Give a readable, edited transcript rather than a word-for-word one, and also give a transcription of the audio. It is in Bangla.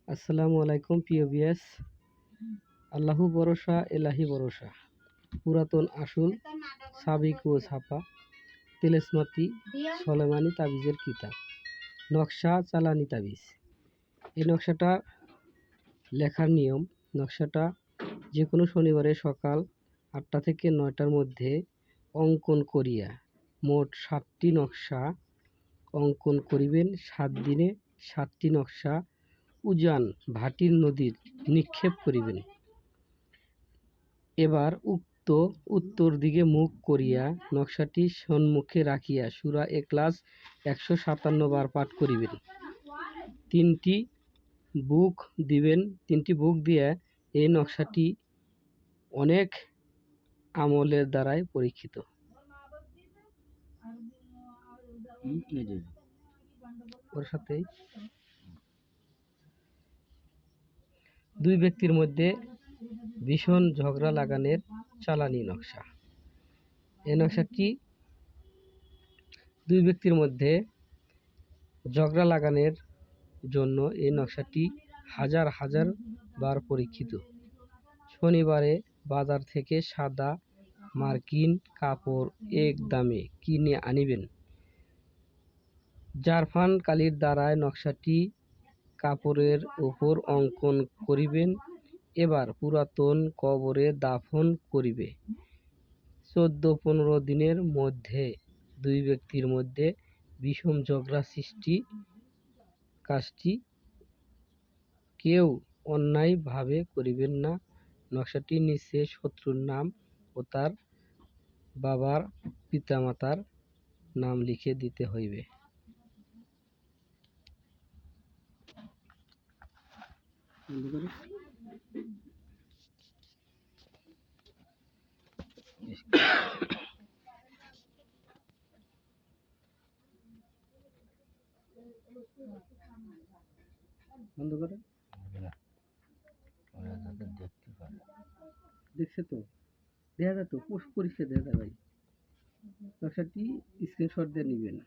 আসসালামু আলাইকুম প্রিয় ভিউয়ার্স। আল্লাহু ভরসা এলাহি ভরসা, পুরাতন আসল সাবিক ও ছাপা তেলেসমাতি সলেমানি তাবিজের কিতাব, নকশা চালানি তাবিজ। এই নকশাটা লেখার নিয়ম: নকশাটা যে কোনো শনিবারে সকাল 8টা থেকে 9টার মধ্যে অঙ্কন করিয়া মোট 7টি নকশা অঙ্কন করিবেন। 7 দিনে 7টি নকশা উজান ভাটির নদীর নিক্ষেপ করিবেন। এবার উত্তর দিকে মুখ করিয়া নকশাটি সম্মুখে রাখিয়া সূরা ইখলাস 157 বার পাঠ করিবেন। 3টি বুক দিয়া এই নকশাটি অনেক আমলের দ্বারাই পরীক্ষিত। ওর সাথেই দুই ব্যক্তির মধ্যে ভীষণ ঝগড়া লাগানোর চালানি নকশা। এই নকশাটি দুই ব্যক্তির মধ্যে ঝগড়া লাগানোর জন্য এই নকশাটি হাজার হাজার বার পরীক্ষিত। শনিবারে বাজার থেকে সাদা মার্কিন কাপড় এক দামে কিনে আনিবেন। জারফান কালির দ্বারা নকশাটি কাপড়ের উপর অঙ্কন করিবেন। এবার পুরাতন কবরে দাফন করিবে। 14-15 দিনের মধ্যে দুই ব্যক্তির মধ্যে বিষম ঝগড়া সৃষ্টি। কাজটি কেউ অন্যায়ভাবে করিবেন না। নকশাটির নিচে শত্রুর নাম ও তার বাবার পিতামাতার নাম লিখে দিতে হইবে। বন্ধ করে দেখছে তো, দেখা যায় তো, পরিষ্কার দেখা যায় ভাই। নকশাটি স্ক্রিনশট দিয়ে নেবেন।